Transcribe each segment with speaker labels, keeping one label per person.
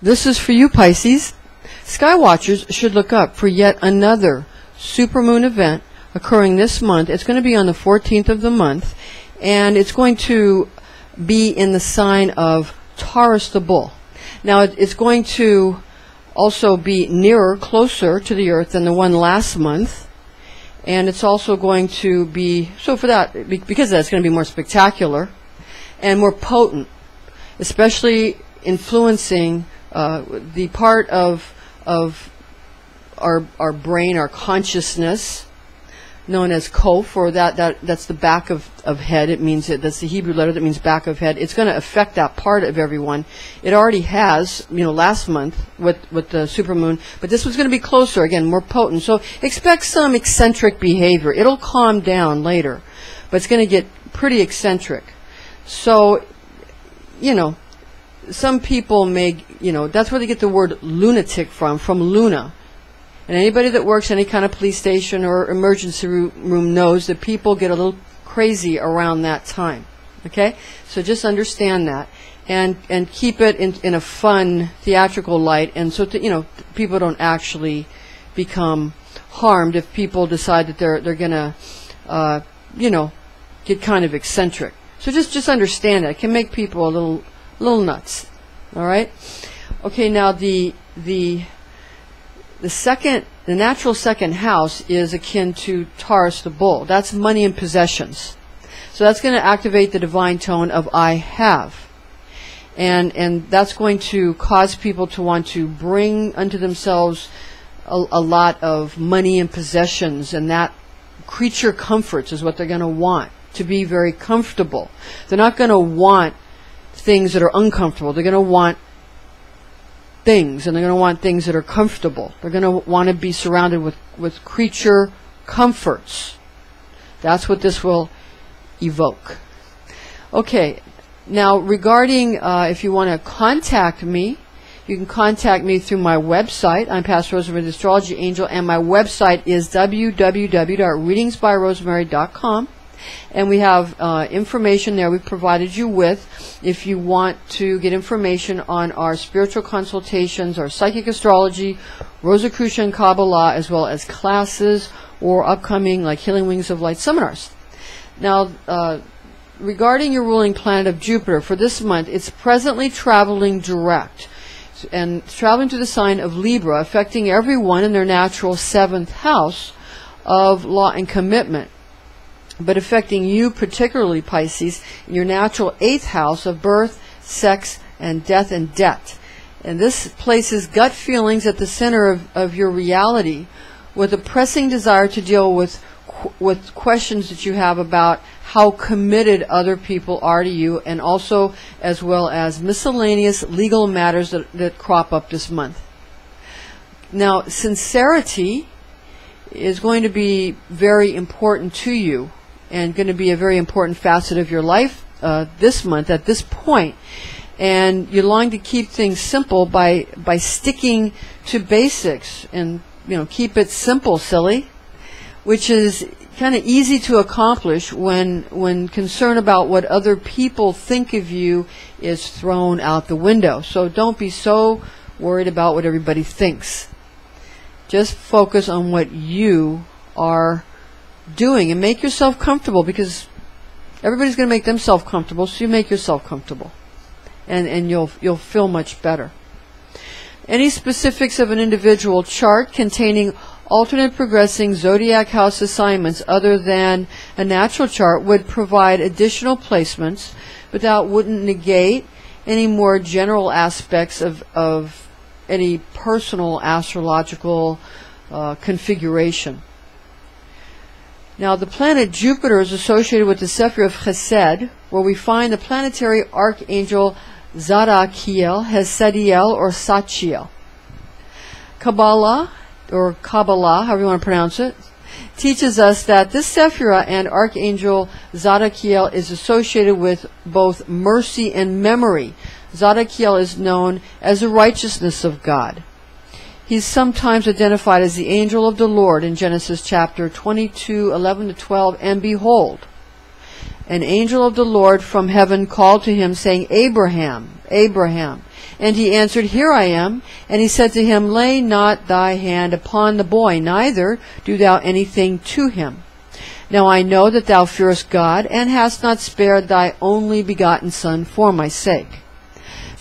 Speaker 1: This is for you, Pisces. Skywatchers should look up for yet another supermoon event occurring this month. It's going to be on the 14th of the month, and it's going to be in the sign of Taurus the Bull. Now, it's going to also be nearer, closer to the Earth than the one last month, and it's also going to be, so for that, because of that, it's going to be more spectacular and more potent, especially influencing the part of our brain, our consciousness, known as H.O.A.F, or that's the back of head. It means that's the Hebrew letter that means back of head. It's going to affect that part of everyone. It already has, last month with the supermoon, but this one's going to be closer, again, more potent. So expect some eccentric behavior. It'll calm down later, but it's going to get pretty eccentric. So, some people may, that's where they get the word lunatic from Luna. And anybody that works any kind of police station or emergency room knows that people get a little crazy around that time. Okay? So just understand that. And keep it in a fun, theatrical light. And so, people don't actually become harmed if people decide that they're going to, get kind of eccentric. So just understand that. It can make people a little nuts. All right? Okay, now the natural second house is akin to Taurus the Bull. That's money and possessions. So that's going to activate the divine tone of I have. And that's going to cause people to want to bring unto themselves a lot of money and possessions, and that creature comforts is what they're going to want, to be very comfortable. They're not going to want things that are uncomfortable. They're going to want things, and they're going to want things that are comfortable. They're going to want to be surrounded with creature comforts. That's what this will evoke. Okay, now regarding if you want to contact me, you can contact me through my website. I'm Pastor Rosemary, the Astrology Angel, and my website is www.readingsbyrosemary.com. And we have information there we've provided you with if you want to get information on our spiritual consultations, our psychic astrology, Rosicrucian Kabbalah, as well as classes or upcoming like Healing Wings of Light seminars. Now, regarding your ruling planet of Jupiter, for this month, it's presently traveling direct. And it's traveling to the sign of Libra, affecting everyone in their natural 7th house of law and commitment, but affecting you particularly, Pisces, in your natural 8th house of birth, sex, and death and debt. And this places gut feelings at the center of your reality, with a pressing desire to deal with questions that you have about how committed other people are to you, and also as well as miscellaneous legal matters that crop up this month. Now, sincerity is going to be very important to you, and going to be a very important facet of your life this month at this point. And you long to keep things simple by sticking to basics, and keep it simple, silly, which is kind of easy to accomplish when concern about what other people think of you is thrown out the window. So don't be so worried about what everybody thinks. Just focus on what you are doing and make yourself comfortable, because everybody's going to make themselves comfortable, so you make yourself comfortable, and you'll feel much better. Any specifics of an individual chart containing alternate progressing zodiac house assignments other than a natural chart would provide additional placements, but that wouldn't negate any more general aspects of any personal astrological configuration. Now, the planet Jupiter is associated with the Sephir of Chesed, where we find the planetary archangel Zadkiel, Hesediel, or Sachiel. Kabbalah, or Kabbalah, however you want to pronounce it, teaches us that this Sephira and Archangel Zodiac is associated with both mercy and memory. Zodiac is known as the righteousness of God. He's sometimes identified as the angel of the Lord in Genesis chapter 22, 11 to 12. And behold, an angel of the Lord from heaven called to him, saying, Abraham, Abraham. And he answered, Here I am. And he said to him, Lay not thy hand upon the boy, neither do thou anything to him. Now I know that thou fearest God, and hast not spared thy only begotten son for my sake.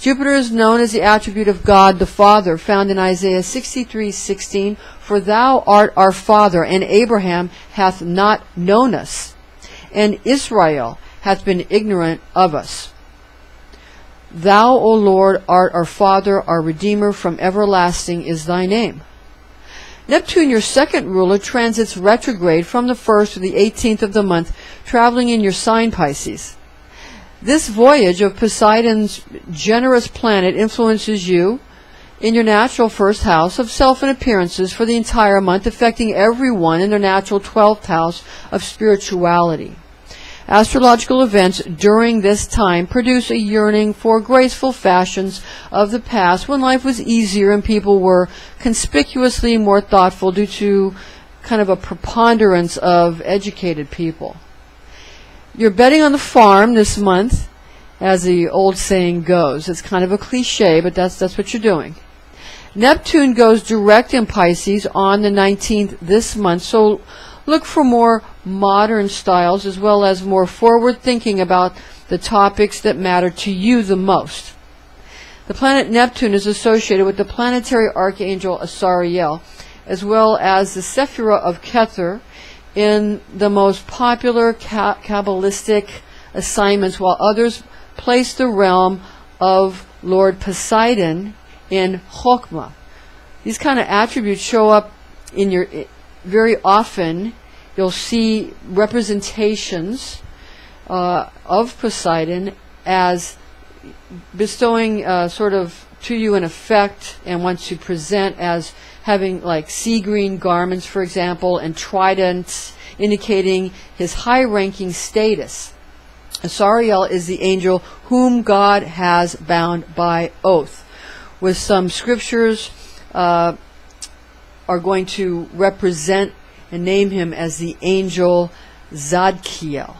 Speaker 1: Jupiter is known as the attribute of God the Father, found in Isaiah 63:16. For thou art our father, and Abraham hath not known us, and Israel hath been ignorant of us. Thou, O Lord, art our Father, our Redeemer, from everlasting is thy name. Neptune, your second ruler, transits retrograde from the 1st to the 18th of the month, traveling in your sign Pisces. This voyage of Poseidon's generous planet influences you in your natural first house of self and appearances for the entire month, affecting everyone in their natural 12th house of spirituality. Astrological events during this time produce a yearning for graceful fashions of the past when life was easier and people were conspicuously more thoughtful due to kind of a preponderance of educated people. You're betting on the farm this month, as the old saying goes. It's kind of a cliche, but that's what you're doing. Neptune goes direct in Pisces on the 19th this month, so look for more modern styles as well as more forward thinking about the topics that matter to you the most. The planet Neptune is associated with the planetary archangel Azrael, as well as the Sephira of Kether in the most popular Kabbalistic assignments, while others place the realm of Lord Poseidon in Chokhmah. These kind of attributes show up in your very often. You'll see representations of Poseidon as bestowing sort of to you an effect, and wants to present as having like sea green garments, for example, and tridents indicating his high-ranking status. Azrael is the angel whom God has bound by oath. With some scriptures are going to represent and name him as the angel Zadkiel.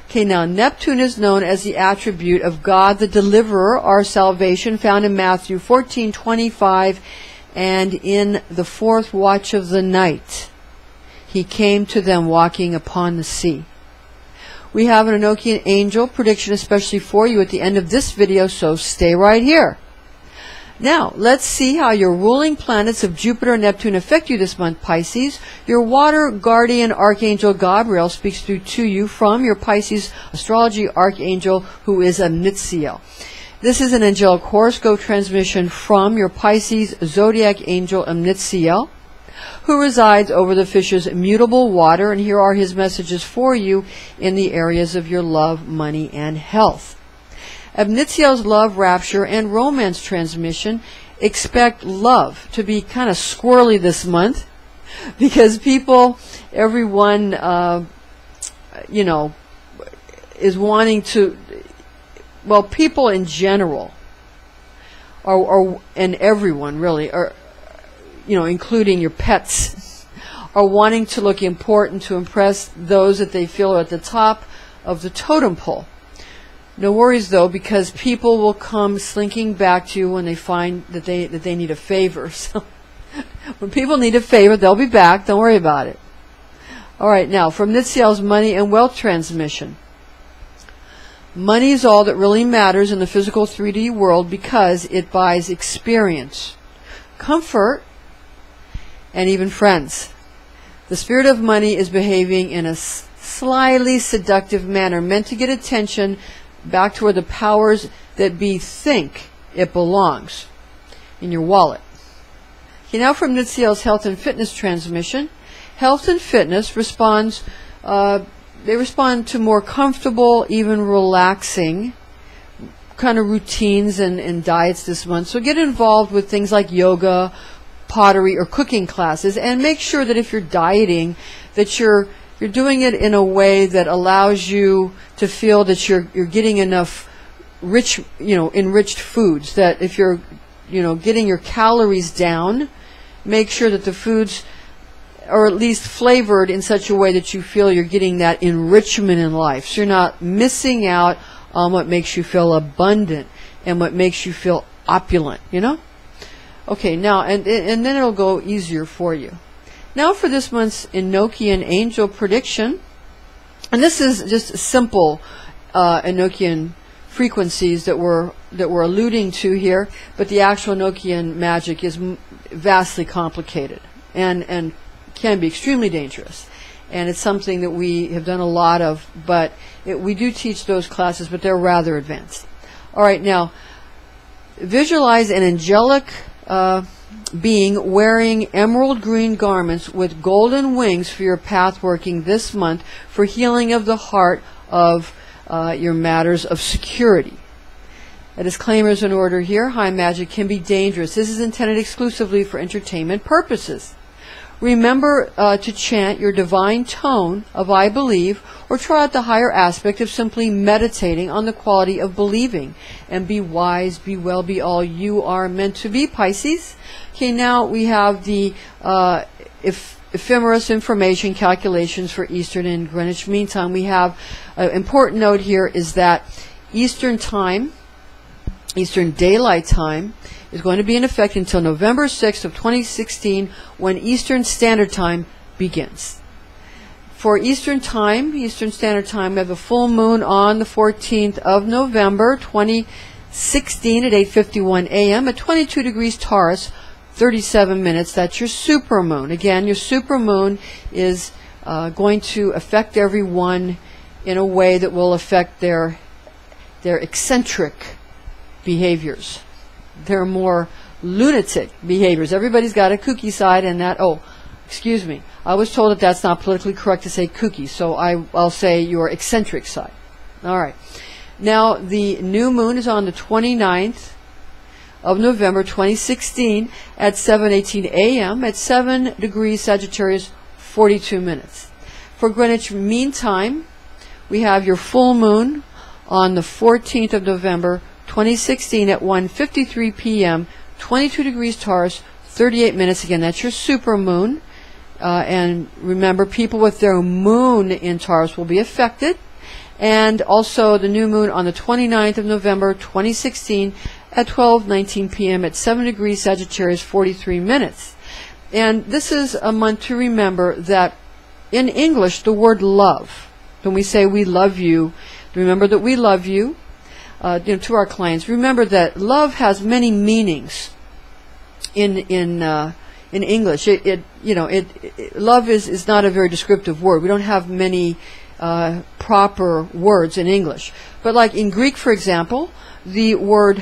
Speaker 1: Okay, now Neptune is known as the attribute of God the Deliverer, our salvation, found in Matthew 14:25, and in the fourth watch of the night he came to them walking upon the sea. We have an Enochian angel prediction especially for you at the end of this video, so stay right here. Now, let's see how your ruling planets of Jupiter and Neptune affect you this month, Pisces. Your water guardian archangel Gabriel speaks through to you from your Pisces astrology archangel, who is Int'l. This is an angelic horoscope transmission from your Pisces zodiac angel Int'l, who resides over the fish's mutable water, and here are his messages for you in the areas of your love, money, and health. Int'l's love, rapture, and romance transmission. Expect love to be kind of squirrely this month, because everyone, is wanting to, well, people in general, and everyone really, are, including your pets, are wanting to look important to impress those that they feel are at the top of the totem pole. No worries though, because people will come slinking back to you when they find that they need a favor. So when people need a favor, they'll be back. Don't worry about it. All right, now from Int'l's money and wealth transmission. Money is all that really matters in the physical 3D world because it buys experience, comfort, and even friends. The spirit of money is behaving in a slyly seductive manner, meant to get attention back to where the powers that be think it belongs, in your wallet. Okay, now from Int'l's health and fitness transmission. Health and fitness responds, they respond to more comfortable, even relaxing kind of routines and diets this month. So get involved with things like yoga, pottery or cooking classes, and make sure that if you're dieting, that you're doing it in a way that allows you to feel that you're getting enough rich, enriched foods. That if you're, getting your calories down, make sure that the foods are at least flavored in such a way that you feel you're getting that enrichment in life. So you're not missing out on what makes you feel abundant and what makes you feel opulent, Okay, now, and then it'll go easier for you. Now for this month's Enochian Angel prediction. And this is just simple Enochian frequencies that we're alluding to here, but the actual Enochian magic is vastly complicated and can be extremely dangerous. And it's something that we have done a lot of, but we do teach those classes, but they're rather advanced. All right, now, visualize an angelic being wearing emerald green garments with golden wings for your path working this month for healing of the heart of your matters of security. A disclaimer is in order here. High magic can be dangerous. This is intended exclusively for entertainment purposes. Remember to chant your divine tone of I believe, or try out the higher aspect of simply meditating on the quality of believing. And be wise, be well, be all you are meant to be, Pisces. Okay, now we have the ephemeris information calculations for Eastern and Greenwich Mean Time. We have an important note here is that Eastern Time, Eastern Daylight Time, is going to be in effect until November 6th of 2016, when Eastern Standard Time begins. For Eastern Time, Eastern Standard Time, we have a full moon on the 14th of November 2016 at 8:51 a.m. at 22 degrees Taurus, 37 minutes. That's your supermoon. Again, your supermoon is going to affect everyone in a way that will affect their eccentric behaviors. They're more lunatic behaviors. Everybody's got a kooky side, and that, excuse me, I was told that that's not politically correct to say kooky, so I'll say your eccentric side. All right. Now, the new moon is on the 29th of November 2016 at 7:18 a.m. at 7 degrees Sagittarius, 42 minutes. For Greenwich Mean Time, we have your full moon on the 14th of November 2016 at 1:53 p.m., 22 degrees Taurus, 38 minutes. Again, that's your supermoon. And remember, people with their moon in Taurus will be affected. And also the new moon on the 29th of November 2016 at 12:19 p.m. at 7 degrees Sagittarius, 43 minutes. And this is a month to remember that in English, the word love, when we say we love you, remember that we love you. To our clients, remember that love has many meanings. In English, love is not a very descriptive word. We don't have many proper words in English. But like in Greek, for example, the word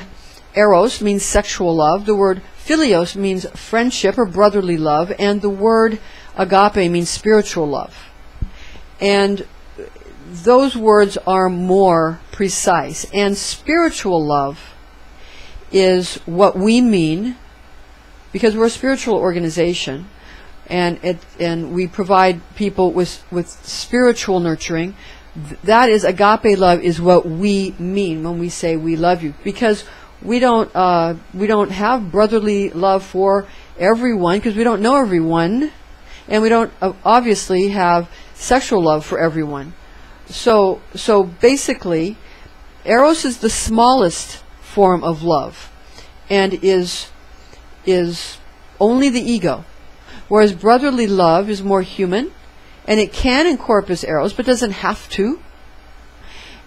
Speaker 1: eros means sexual love. The word philios means friendship or brotherly love, and the word agape means spiritual love. And those words are more precise. And spiritual love is what we mean, because we're a spiritual organization, and we provide people with spiritual nurturing. That is, agape love is what we mean when we say we love you, because we don't have brotherly love for everyone, because we don't know everyone, and we don't obviously have sexual love for everyone. So basically, eros is the smallest form of love, and is only the ego, whereas brotherly love is more human, and it can encompass eros, but doesn't have to.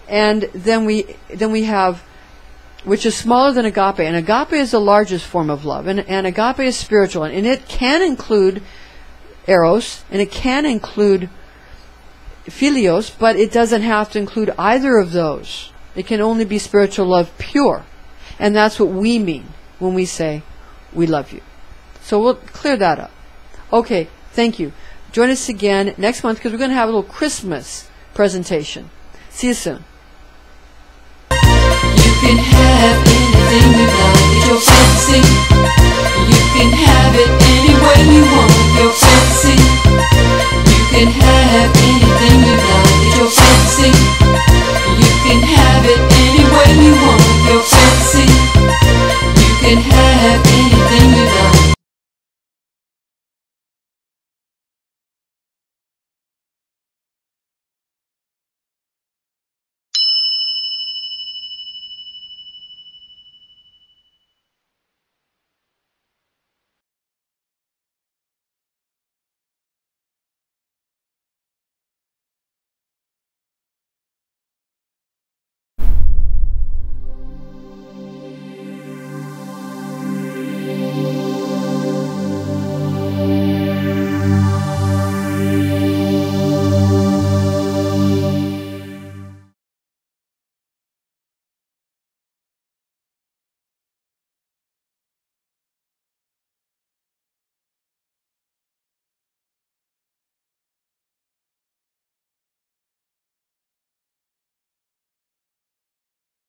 Speaker 1: And then we have, which is smaller than agape, and agape is the largest form of love, and agape is spiritual, and it can include eros, and it can include philios, but it doesn't have to include either of those. It can only be spiritual love pure. And that's what we mean when we say we love you. So we'll clear that up. Okay, thank you. Join us again next month, because we're going to have a little Christmas presentation. See you soon.
Speaker 2: You can have anything you like, it's your fantasy. You can have it any way you want. Your fantasy. You can have anything you like. It's your fantasy.